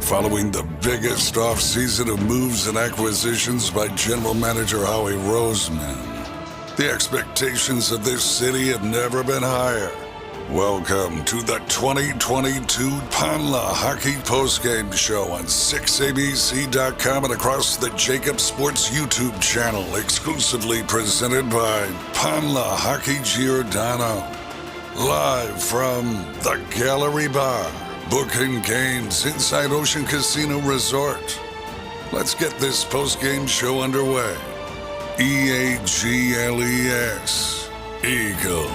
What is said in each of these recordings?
following the biggest off-season of moves and acquisitions by General Manager Howie Roseman. The expectations of this city have never been higher. Welcome to the 2022 Lehocky Postgame Show on 6abc.com and across the JAKIB Sports YouTube channel, exclusively presented by Lehocky Giordano. Live from the Gallery Bar, booking games inside Ocean Casino Resort. Let's get this postgame show underway. EAGLES, Eagles.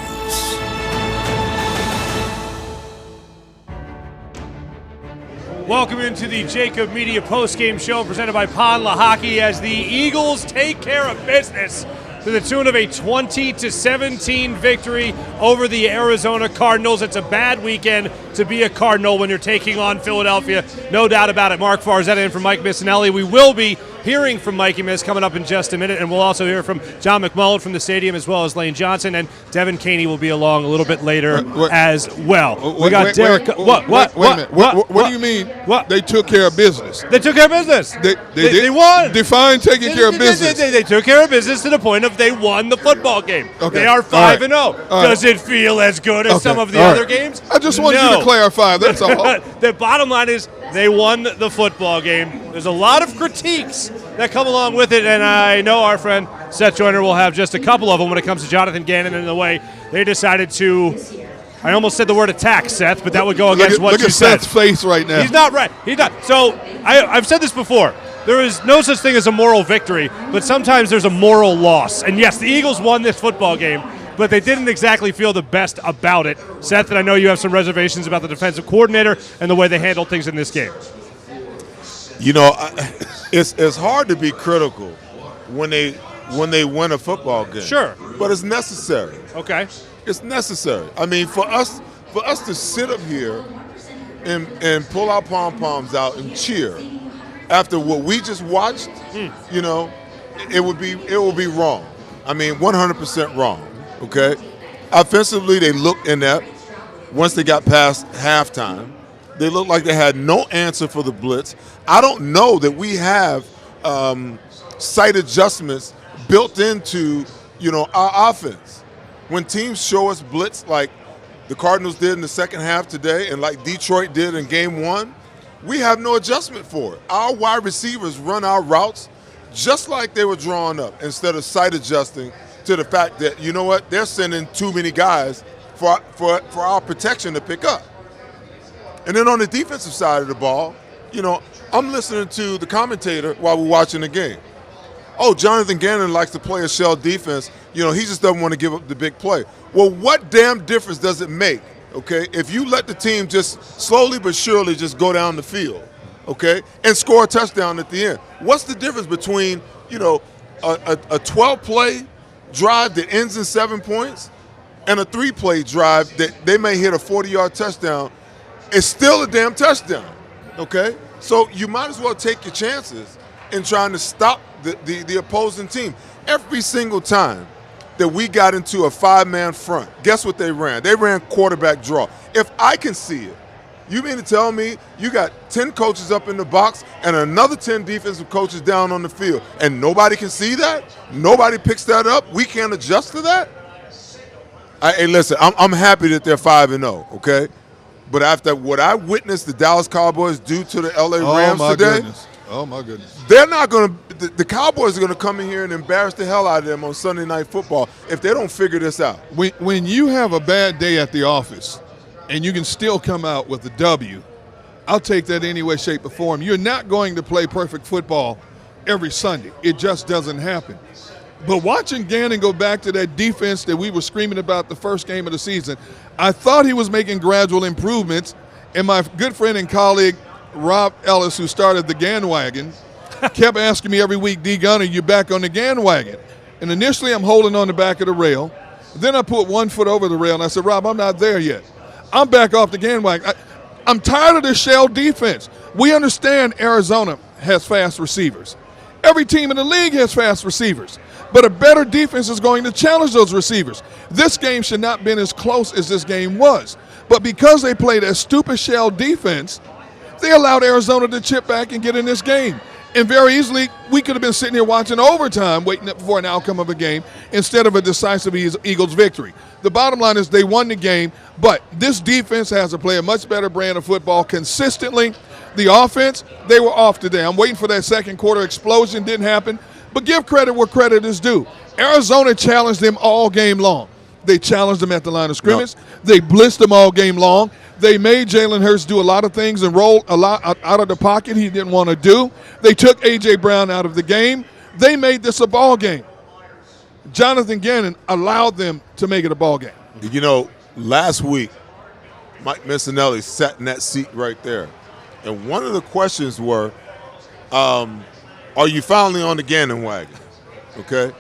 Welcome into the JAKIB Media Postgame Show presented by Lehocky as the Eagles take care of business to the tune of a 20-17 victory over the Arizona Cardinals. It's a bad weekend to be a Cardinal when you're taking on Philadelphia. No doubt about it. Mark Farzetta in from Mike Missanelli. We will be hearing from Mikey Miss coming up in just a minute, and we'll also hear from John McMullen from the stadium, as well as Lane Johnson, and Devin Caney will be along a little bit later as well. We got Derek. Wait a minute. What do you mean? What? They took care of business. They took care of business. They won. Define taking care of business. They took care of business to the point of they won the football game. Okay. They are 5-0. Does it feel as good as some of the other games? I just wanted you to clarify. That's all. The bottom line is they won the football game. There's a lot of critiques that come along with it, and I know our friend Seth Joyner will have just a couple of them when it comes to Jonathan Gannon and the way they decided to, I almost said the word attack, Seth, but that would go against what you said. Look at Seth's face right now. He's not right. He's not. So I've said this before. There is no such thing as a moral victory, but sometimes there's a moral loss. And yes, the Eagles won this football game, but they didn't exactly feel the best about it. Seth, and I know you have some reservations about the defensive coordinator and the way they handled things in this game. You know, it's hard to be critical when they win a football game. Sure. But it's necessary. Okay. It's necessary. I mean, for us to sit up here and pull our pom-poms out and cheer after what we just watched, you know, it would be wrong. I mean, 100% wrong. Okay? Offensively, they looked inept once they got past halftime. They looked like they had no answer for the blitz. I don't know that we have sight adjustments built into, you know, our offense. When teams show us blitz like the Cardinals did in the second half today and like Detroit did in game one, we have no adjustment for it. Our wide receivers run our routes just like they were drawn up instead of sight adjusting to the fact that, you know what, they're sending too many guys for our protection to pick up. And then on the defensive side of the ball, you know, I'm listening to the commentator while we're watching the game. Oh, Jonathan Gannon likes to play a shell defense. You know, he just doesn't want to give up the big play. Well, what damn difference does it make, okay, if you let the team just slowly but surely just go down the field, okay, and score a touchdown at the end? What's the difference between, you know, a 12-play drive that ends in 7 points and a 3-play drive that they may hit a 40-yard touchdown? It's still a damn touchdown, okay? So you might as well take your chances in trying to stop the opposing team. Every single time that we got into a 5-man front, guess what they ran? They ran quarterback draw. If I can see it, you mean to tell me you got 10 coaches up in the box and another 10 defensive coaches down on the field, and nobody can see that? Nobody picks that up? We can't adjust to that? Hey, listen, I'm happy that they're 5-0, okay? But after what I witnessed the Dallas Cowboys do to the LA Rams today, oh my goodness, they're not going to. The Cowboys are going to come in here and embarrass the hell out of them on Sunday Night Football if they don't figure this out. When you have a bad day at the office and you can still come out with a W, I'll take that any way, shape, or form. You're not going to play perfect football every Sunday. It just doesn't happen. But watching Gannon go back to that defense that we were screaming about the first game of the season, I thought he was making gradual improvements. And my good friend and colleague, Rob Ellis, who started the Gann wagon, kept asking me every week, D. Gunner, you back on the Gann wagon? And initially I'm holding on the back of the rail. Then I put 1 foot over the rail, and I said, Rob, I'm not there yet. I'm back off the Gann wagon. I'm tired of this shell defense. We understand Arizona has fast receivers. Every team in the league has fast receivers. But a better defense is going to challenge those receivers. This game should not have been as close as this game was. But because they played a stupid shell defense, They allowed Arizona to chip back and get in this game. And very easily, we could have been sitting here watching overtime, waiting for an outcome of a game instead of a decisive Eagles victory. The bottom line is they won the game, but this defense has to play a much better brand of football consistently. The offense, they were off today. I'm waiting for that second quarter explosion. Didn't happen. But give credit where credit is due. Arizona challenged them all game long. They challenged them at the line of scrimmage. Yep. They blitzed them all game long. They made Jalen Hurts do a lot of things and roll a lot out of the pocket he didn't want to do. They took A.J. Brown out of the game. They made this a ball game. Jonathan Gannon allowed them to make it a ball game. You know, last week, Mike Missanelli sat in that seat right there. And one of the questions were, are you finally on the Gannon wagon? Okay?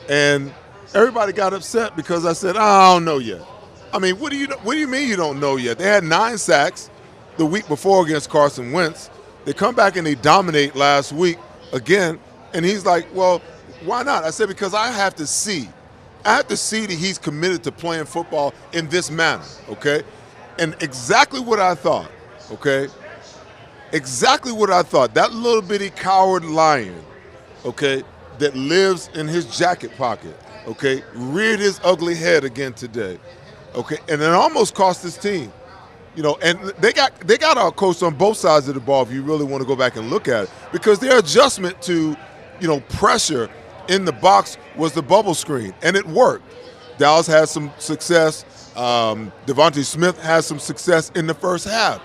And everybody got upset because I said, I don't know yet. I mean, what do you mean you don't know yet? They had 9 sacks the week before against Carson Wentz. They come back and they dominate last week again. And he's like, well, why not? I said, because I have to see. I have to see that he's committed to playing football in this manner, okay? And exactly what I thought, okay? Exactly what I thought. That little bitty coward lion, okay, that lives in his jacket pocket, okay, reared his ugly head again today. Okay, and it almost cost his team, you know. And they got our coach on both sides of the ball. If you really want to go back and look at it, because their adjustment to, you know, pressure in the box was the bubble screen, and it worked. Dallas had some success. Devontae Smith had some success in the first half,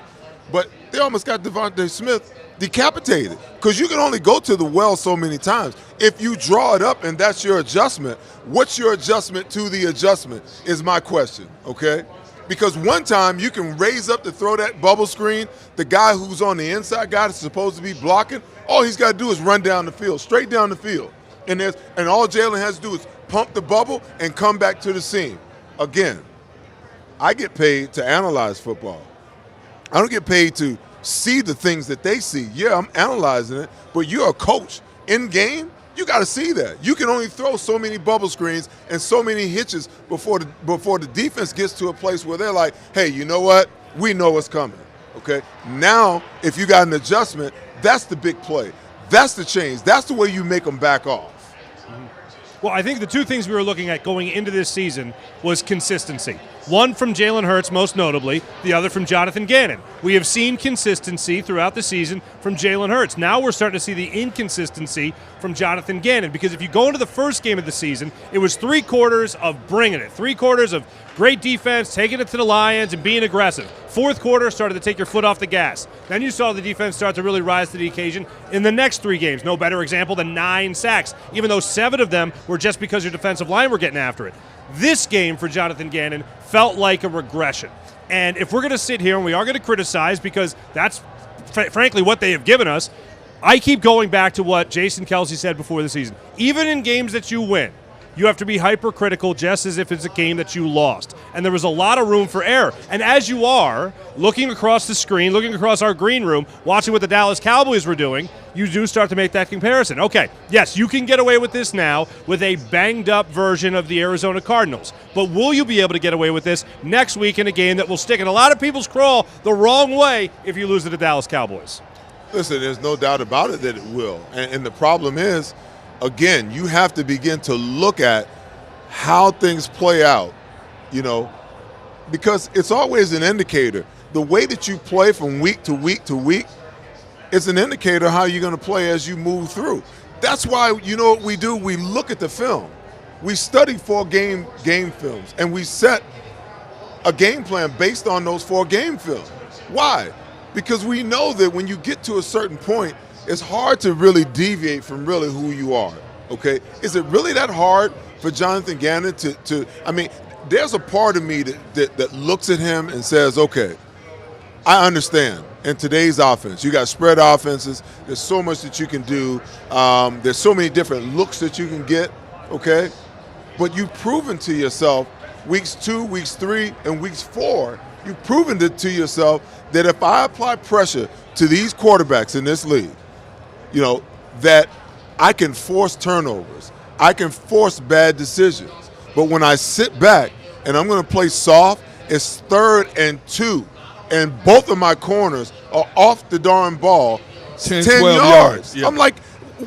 but they almost got Devontae Smith decapitated because you can only go to the well so many times. If you draw it up and that's your adjustment, what's your adjustment to the adjustment is my question, okay? Because one time you can raise up to throw that bubble screen, the guy who's on the inside guy that's supposed to be blocking, all he's got to do is run down the field, straight down the field. And all Jalen has to do is pump the bubble and come back to the seam. Again, I get paid to analyze football. I don't get paid to see the things that they see. Yeah, I'm analyzing it, but you're a coach. In game, you got to see that. You can only throw so many bubble screens and so many hitches before the defense gets to a place where they're like, hey, you know what? We know what's coming, okay? Now, if you got an adjustment, that's the big play. That's the change. That's the way you make them back off. Well, I think the two things we were looking at going into this season was consistency. One from Jalen Hurts, most notably, the other from Jonathan Gannon. We have seen consistency throughout the season from Jalen Hurts. Now we're starting to see the inconsistency from Jonathan Gannon, because if you go into the first game of the season, it was 3 quarters of bringing it, 3 quarters of great defense, taking it to the Lions and being aggressive. Fourth quarter started to take your foot off the gas. Then you saw the defense start to really rise to the occasion in the next 3 games. No better example than 9 sacks, even though 7 of them were just because your defensive line were getting after it. This game for Jonathan Gannon felt like a regression. And if we're going to sit here and we are going to criticize, because that's frankly what they have given us, I keep going back to what Jason Kelsey said before the season. Even in games that you win, you have to be hypercritical just as if it's a game that you lost. And there was a lot of room for error. And as you are looking across the screen, looking across our green room, watching what the Dallas Cowboys were doing, you do start to make that comparison. Okay, yes, you can get away with this now with a banged-up version of the Arizona Cardinals. But will you be able to get away with this next week in a game that will stick in a lot of people's craw the wrong way if you lose to the Dallas Cowboys? Listen, there's no doubt about it that it will. And the problem is, again, you have to begin to look at how things play out, you know, because it's always an indicator. The way that you play from week to week to week, it's an indicator how you're going to play as you move through. That's why, you know what we do? We look at the film. We study 4 game films, and we set a game plan based on those 4 game films. Why? Because we know that when you get to a certain point, it's hard to really deviate from really who you are, okay? Is it really that hard for Jonathan Gannon to I mean, there's a part of me that looks at him and says, okay, I understand. In today's offense, you got spread offenses. There's so much that you can do. There's so many different looks that you can get, okay? But you've proven to yourself weeks 2, weeks 3, and weeks 4, you've proven it to yourself that if I apply pressure to these quarterbacks in this league, you know, that I can force turnovers. I can force bad decisions. But when I sit back and I'm going to play soft, it's 3rd and 2. and both of my corners are off the darn ball 10, 10 12 yards. Yeah. I'm like,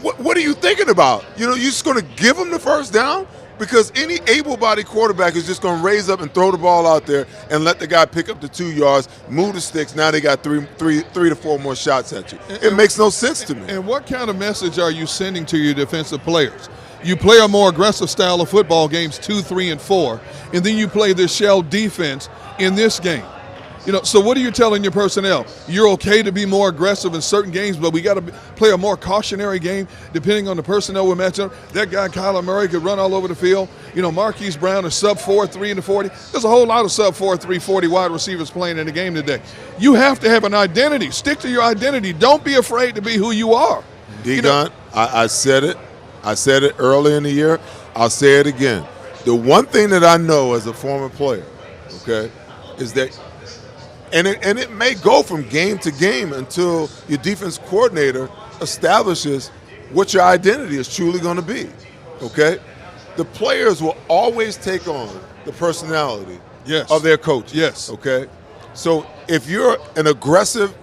what are you thinking about? You know, you're just going to give them the first down? Because any able-bodied quarterback is just going to raise up and throw the ball out there and let the guy pick up the 2 yards, move the sticks. Now they got three to four more shots at you. It makes no sense to me. And what kind of message are you sending to your defensive players? You play a more aggressive style of football games 2, 3, and 4, and then you play this shell defense in this game. You know, so what are you telling your personnel? You're okay to be more aggressive in certain games, but we got to play a more cautionary game depending on the personnel we're matching up. That guy, Kyler Murray, could run all over the field. You know, Marquise Brown is sub 4.3 in the 40. There's a whole lot of sub 4.3 40 wide receivers playing in the game today. You have to have an identity. Stick to your identity. Don't be afraid to be who you are. D-Gun, I said it. I said it early in the year. I'll say it again. The one thing that I know as a former player, okay, is that and it may go from game to game until your defense coordinator establishes what your identity is truly going to be, okay? The players will always take on the personality of their coach. Yes. Okay? So if you're an aggressive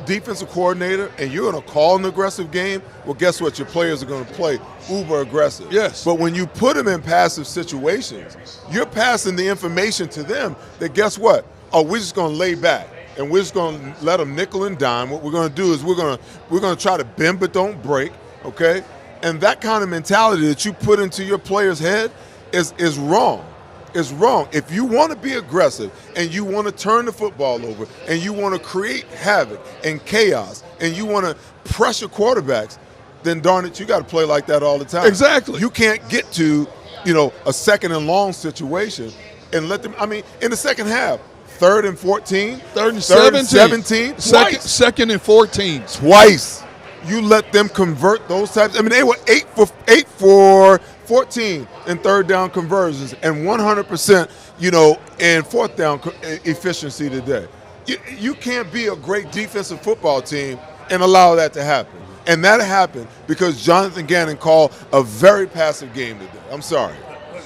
defensive coordinator and you're going to call an aggressive game, well, guess what? Your players are going to play uber aggressive. Yes. But when you put them in passive situations, you're passing the information to them that guess what? Oh, we're just going to lay back and we're just going to let them nickel and dime. What we're going to do is we're going to try to bend but don't break, okay? And that kind of mentality that you put into your player's head is wrong. It's wrong. If you want to be aggressive and you want to turn the football over and you want to create havoc and chaos and you want to pressure quarterbacks, then darn it, you got to play like that all the time. Exactly. You can't get to, you know, a second and long situation and let them, I mean, in the second half, 3rd and 14, 3rd and 17, second and 14. Twice. You let them convert those types. I mean, they were 8 for 14 in third down conversions and 100%, you know, in fourth down efficiency today. You can't be a great defensive football team and allow that to happen. And that happened because Jonathan Gannon called a very passive game today. I'm sorry.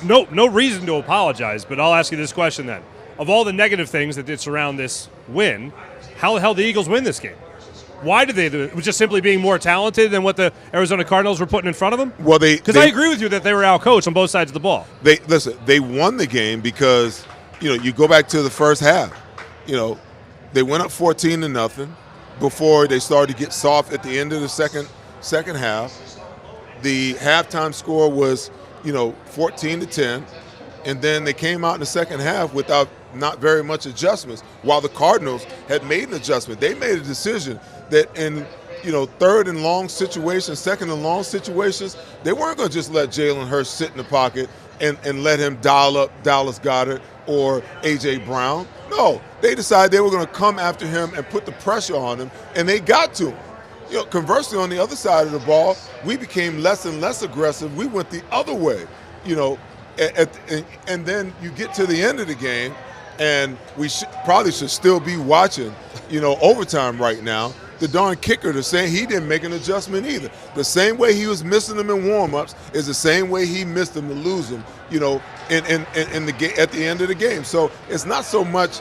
No reason to apologize, but I'll ask you this question then. Of all the negative things that did surround this win, how the hell did the Eagles win this game? Why did they do it? It was just simply being more talented than what the Arizona Cardinals were putting in front of them? Well, because I agree with you that they were out-coached on both sides of the ball. They won the game because, you know, you go back to the first half. You know, they went up 14-0 before they started to get soft at the end of the second half. The halftime score was, you know, 14-10, and then they came out in the second half without not very much adjustments, while the Cardinals had made an adjustment. They made a decision that in, you know, third and long situations, second and long situations, they weren't going to just let Jalen Hurts sit in the pocket and let him dial up Dallas Goedert or A.J. Brown. No, they decided they were going to come after him and put the pressure on him, and they got to him. You know, conversely, on the other side of the ball, we became less and less aggressive. We went the other way, you know, and then you get to the end of the game, and we probably should still be watching, you know, overtime right now. The darn kicker, the same, he didn't make an adjustment either. The same way he was missing them in warm-ups is the same way he missed them to lose them, you know, in the at the end of the game. So it's not so much.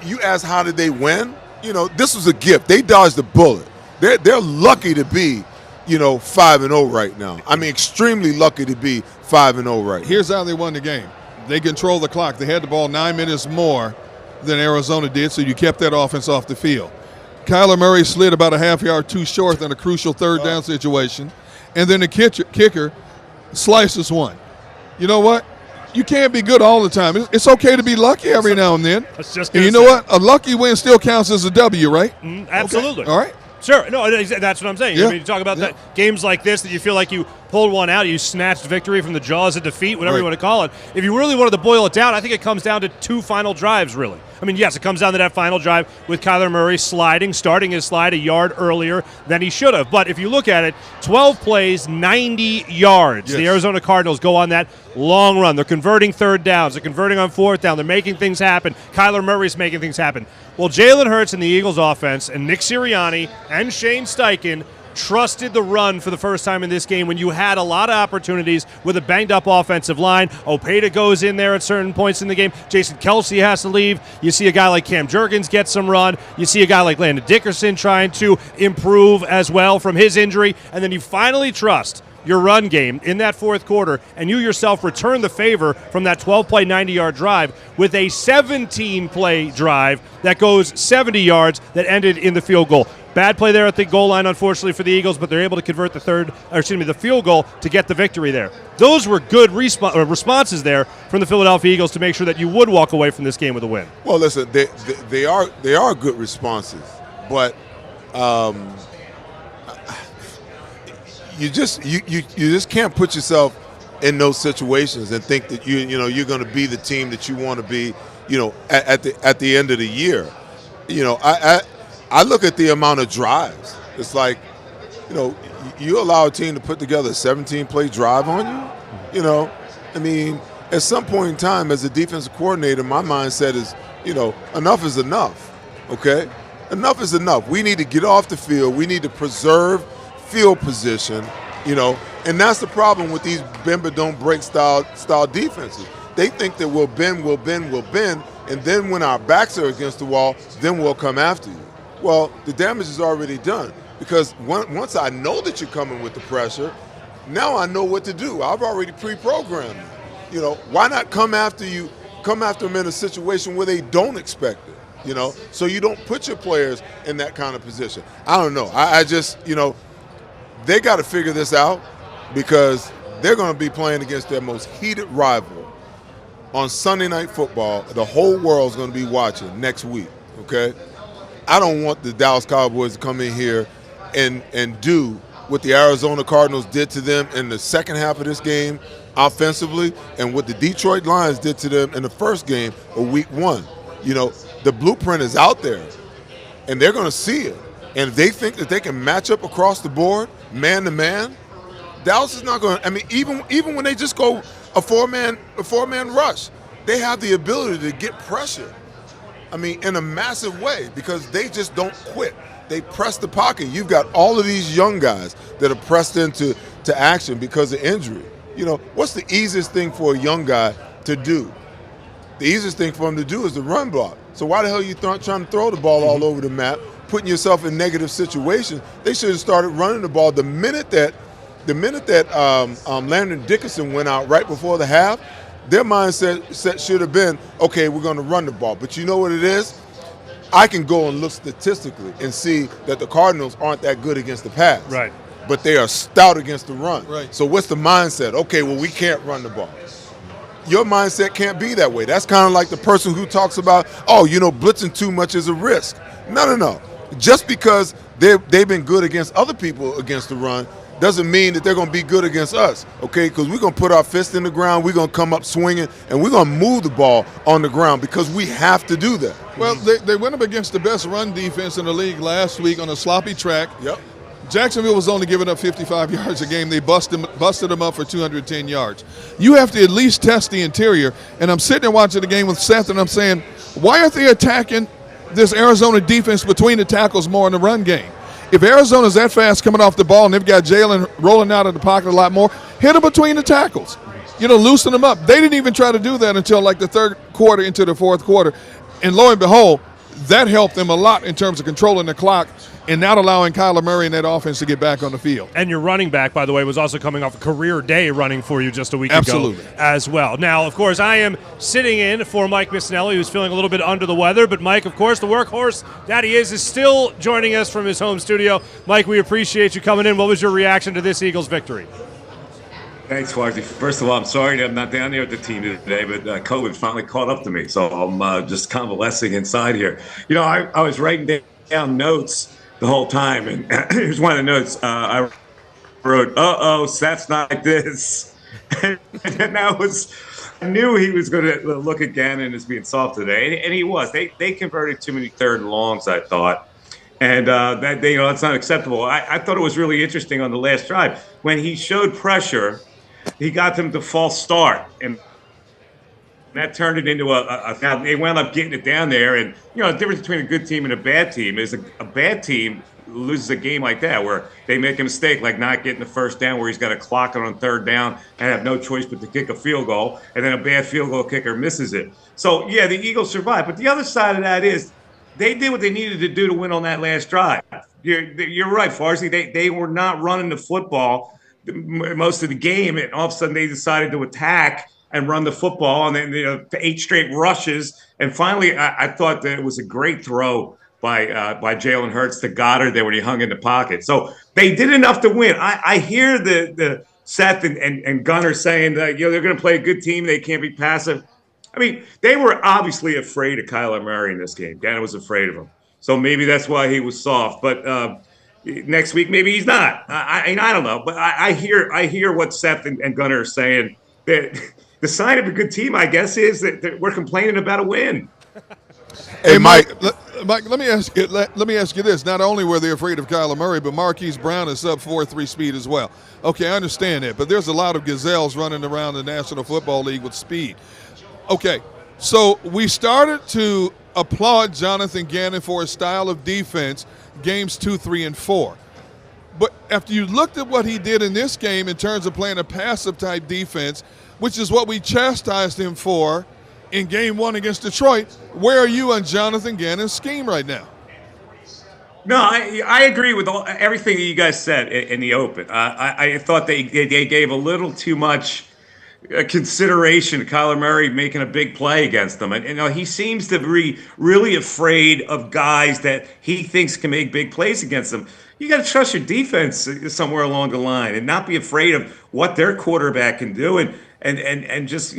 You ask how did they win? You know, this was a gift. They dodged a bullet. They're lucky to be, you know, 5-0 right now. I mean, extremely lucky to be 5-0 right now. Here's how they won the game. They controlled the clock. They had the ball 9 minutes more than Arizona did, so you kept that offense off the field. Kyler Murray slid about a half yard too short in a crucial third down situation, and then the kicker slices one. You know what? You can't be good all the time. It's okay to be lucky every now and then. And you know what? A lucky win still counts as a W, right? Absolutely. Okay. All right. Sure. No, that's what I'm saying. Yeah. I mean, you talk about that games like this that you feel like you pulled one out, you snatched victory from the jaws of defeat, whatever you want to call it. If you really wanted to boil it down, I think it comes down to 2 final drives, really. I mean, yes, it comes down to that final drive with Kyler Murray starting his slide a yard earlier than he should have. But if you look at it, 12 plays, 90 yards. Yes. The Arizona Cardinals go on that long run. They're converting third downs. They're converting on fourth down. They're making things happen. Kyler Murray's making things happen. Well, Jalen Hurts and the Eagles offense and Nick Sirianni and Shane Steichen trusted the run for the first time in this game when you had a lot of opportunities with a banged-up offensive line. Opeta goes in there at certain points in the game. Jason Kelce has to leave. You see a guy like Cam Jurgens get some run. You see a guy like Landon Dickerson trying to improve as well from his injury. And then you finally trust your run game in that fourth quarter, and you yourself return the favor from that 12-play, 90-yard drive with a 17-play drive that goes 70 yards that ended in the field goal. Bad play there at the goal line, unfortunately, for the Eagles, but they're able to convert the field goal to get the victory there. Those were good responses there from the Philadelphia Eagles to make sure that you would walk away from this game with a win. Well, listen, they are good responses, but you just can't put yourself in those situations and think that you're going to be the team that you want to be, at the end of the year. I look at the amount of drives. It's like, you allow a team to put together a 17-play drive on you. I mean, at some point in time, as a defensive coordinator, my mindset is, enough is enough. Okay, enough is enough. We need to get off the field. We need to preserve field position, and that's the problem with these bend but don't break style defenses. They think that we'll bend, and then when our backs are against the wall, then we'll come after you. Well, the damage is already done, because once I know that you're coming with the pressure, now I know what to do. I've already pre-programmed you. Why not come after them in a situation where they don't expect it, so you don't put your players in that kind of position. I don't know. I just, they got to figure this out, because they're going to be playing against their most heated rival on Sunday Night Football. The whole world's going to be watching next week, okay? I don't want the Dallas Cowboys to come in here and do what the Arizona Cardinals did to them in the second half of this game offensively, and what the Detroit Lions did to them in the first game of week 1. The blueprint is out there, and they're going to see it. And if they think that they can match up across the board, man to man, Dallas is not going to. I mean, even when they just go a four-man rush, they have the ability to get pressure. I mean, in a massive way, because they just don't quit. They press the pocket. You've got all of these young guys that are pressed into action because of injury. What's the easiest thing for a young guy to do? The easiest thing for him to do is the run block. So why the hell are you trying to throw the ball all over the map, putting yourself in negative situations? They should have started running the ball the minute that Landon Dickerson went out right before the half. Their mindset should have been, okay, we're going to run the ball. But you know what it is? I can go and look statistically and see that the Cardinals aren't that good against the pass. Right. But they are stout against the run. Right. So what's the mindset? Okay, well, we can't run the ball. Your mindset can't be that way. That's kind of like the person who talks about, blitzing too much is a risk. No. Just because they've been good against other people against the run doesn't mean that they're going to be good against us, okay? Because we're going to put our fist in the ground, we're going to come up swinging, and we're going to move the ball on the ground, because we have to do that. Well, they went up against the best run defense in the league last week on a sloppy track. Yep. Jacksonville was only giving up 55 yards a game. They busted them up for 210 yards. You have to at least test the interior. And I'm sitting there watching the game with Seth, and I'm saying, why aren't they attacking this Arizona defense between the tackles more in the run game? If Arizona's that fast coming off the ball and they've got Jalen rolling out of the pocket a lot more, hit them between the tackles. Loosen them up. They didn't even try to do that until like the third quarter into the fourth quarter. And lo and behold, that helped them a lot in terms of controlling the clock and not allowing Kyler Murray and that offense to get back on the field. And your running back, by the way, was also coming off a career day running for you just a week ago as well. Now, of course, I am sitting in for Mike Missanelli, who's feeling a little bit under the weather. But Mike, of course, the workhorse that he is still joining us from his home studio. Mike, we appreciate you coming in. What was your reaction to this Eagles victory? Thanks, Foxy. First of all, I'm sorry that I'm not down there with the team today, but COVID finally caught up to me, so I'm just convalescing inside here. I was writing down notes the whole time, and here's one of the notes I wrote. Stats not like this, and I knew he was going to look again and is being soft today, and he was. They converted too many third and longs, I thought. And that's not acceptable. I thought it was really interesting on the last drive when he showed pressure. He got them to false start, and that turned it into they wound up getting it down there. And the difference between a good team and a bad team is a bad team loses a game like that, where they make a mistake like not getting the first down, where he's got to clock it on third down and have no choice but to kick a field goal, and then a bad field goal kicker misses it. So, yeah, the Eagles survived. But the other side of that is they did what they needed to do to win on that last drive. You're right, Farsi. They were not running the football most of the game, and all of a sudden they decided to attack and run the football, and then 8 straight rushes. And finally, I thought that it was a great throw by Jalen Hurts to Goddard there when he hung in the pocket. So they did enough to win. I hear the Seth and Gunner saying that they're going to play a good team. They can't be passive. I mean, they were obviously afraid of Kyler Murray in this game. Gannon was afraid of him. So maybe that's why he was soft. But next week, maybe he's not. I don't know. But I hear what Seth and Gunner are saying. That the sign of a good team, I guess, is that we're complaining about a win. Hey, Mike, let me ask you this. Not only were they afraid of Kyler Murray, but Marquise Brown is sub 4.3 speed as well. Okay, I understand that. But there's a lot of gazelles running around the National Football League with speed. Okay, so we started to applaud Jonathan Gannon for his style of defense games 2, 3, and 4. But after you looked at what he did in this game in terms of playing a passive-type defense, which is what we chastised him for in Game 1 against Detroit, where are you on Jonathan Gannon's scheme right now? No, I agree with everything that you guys said in the open. I thought they gave a little too much consideration to Kyler Murray making a big play against them. And he seems to be really afraid of guys that he thinks can make big plays against them. You got to trust your defense somewhere along the line and not be afraid of what their quarterback can do and just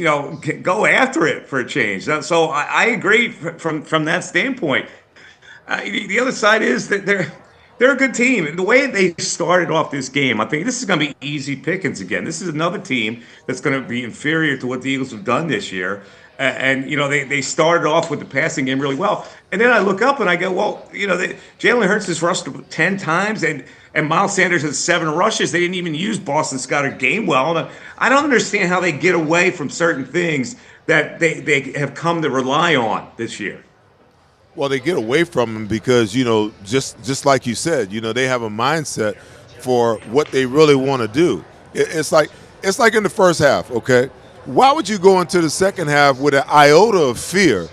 go after it for a change. So I agree from that standpoint. The other side is that they're a good team. And the way they started off this game, I think this is going to be easy pickings again. This is another team that's going to be inferior to what the Eagles have done this year. And they started off with the passing game really well. And then I look up and I go, well, Jalen Hurts has rushed 10 times and Miles Sanders has 7 rushes. They didn't even use Boston Scott or Gainwell. And I don't understand how they get away from certain things that they have come to rely on this year. Well, they get away from them because, just like you said, they have a mindset for what they really want to do. It's like in the first half, okay? Why would you go into the second half with an iota of fear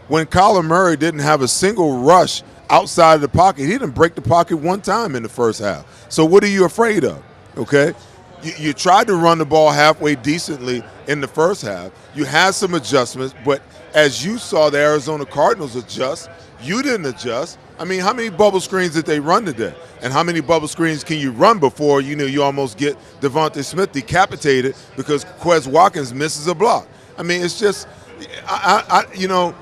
when Kyler Murray didn't have a single rush outside of the pocket? He didn't break the pocket one time in the first half. So what are you afraid of, okay? You tried to run the ball halfway decently in the first half. You had some adjustments, but as you saw the Arizona Cardinals adjust, you didn't adjust. I mean, how many bubble screens did they run today? And how many bubble screens can you run before you almost get Devontae Smith decapitated because Quez Watkins misses a block? I mean, it's just, I'm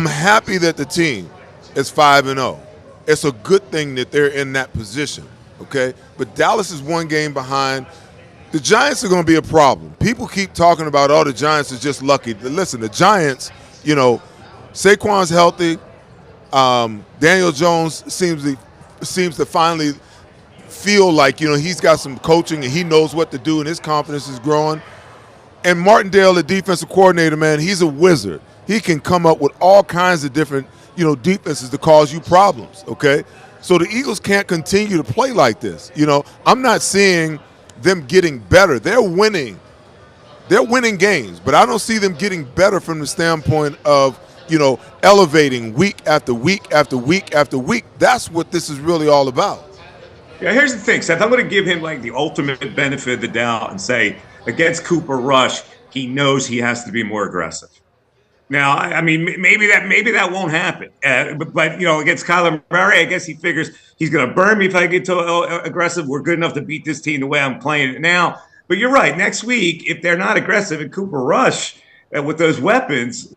happy that the team is 5-0. It's a good thing that they're in that position, okay? But Dallas is 1 game behind. The Giants are going to be a problem. People keep talking about, the Giants are just lucky. Listen, the Giants, Saquon's healthy. Daniel Jones seems to finally feel like, he's got some coaching and he knows what to do and his confidence is growing. And Martindale, the defensive coordinator, man, he's a wizard. He can come up with all kinds of different, defenses to cause you problems, okay? So the Eagles can't continue to play like this. I'm not seeing them getting better. They're winning. They're winning games, but I don't see them getting better from the standpoint of, elevating week after week after week after week. That's what this is really all about. Yeah, here's the thing, Seth. I'm going to give him the ultimate benefit of the doubt and say against Cooper Rush, he knows he has to be more aggressive. Now, I mean, maybe that won't happen. But against Kyler Murray, I guess he figures he's going to burn me if I get too aggressive. We're good enough to beat this team the way I'm playing it now. But you're right. Next week, if they're not aggressive and Cooper Rush with those weapons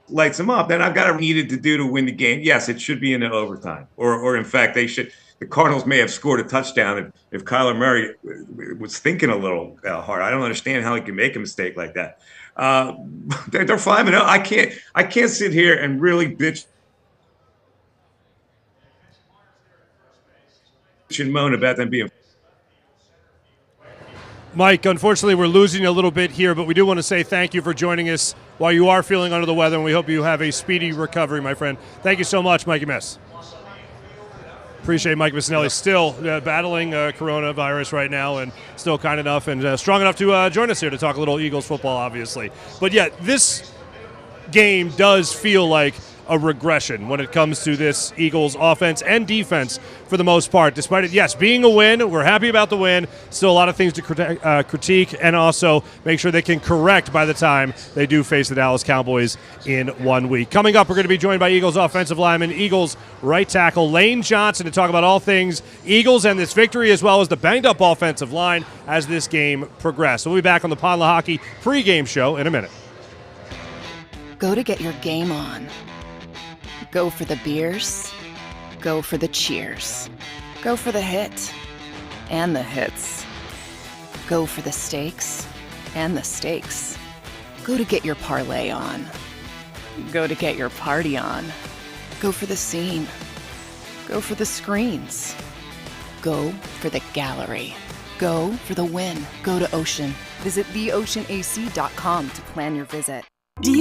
lights them up, then I've got to needed to do to win the game. Yes, it should be in the overtime, or in fact, they should. The Cardinals may have scored a touchdown if Kyler Murray was thinking a little hard. I don't understand how he can make a mistake like that. They're 5-0. I can't sit here and really bitch and moan about them being. Mike, unfortunately, we're losing you a little bit here, but we do want to say thank you for joining us. while you are feeling under the weather, and we hope you have a speedy recovery, my friend. Thank you so much, Mikey Miss. Appreciate Mike Missanelli still battling coronavirus right now, and still kind enough and strong enough to join us here to talk a little Eagles football, obviously. But yeah, this game does feel like a regression when it comes to this Eagles offense and defense for the most part. Despite it, yes, being a win, we're happy about the win. Still a lot of things to critique and also make sure they can correct by the time they do face the Dallas Cowboys in 1 week. Coming up, we're going to be joined by Eagles offensive lineman, Eagles right tackle Lane Johnson, to talk about all things Eagles and this victory, as well as the banged-up offensive line as this game progressed. So we'll be back on the Pond Lehocky pregame show in a minute. Go to get your game on. Go for the beers. Go for the cheers. Go for the hit and the hits. Go for the stakes and the stakes. Go to get your parlay on. Go to get your party on. Go for the scene. Go for the screens. Go for the gallery. Go for the win. Go to Ocean. Visit theoceanac.com to plan your visit. Do you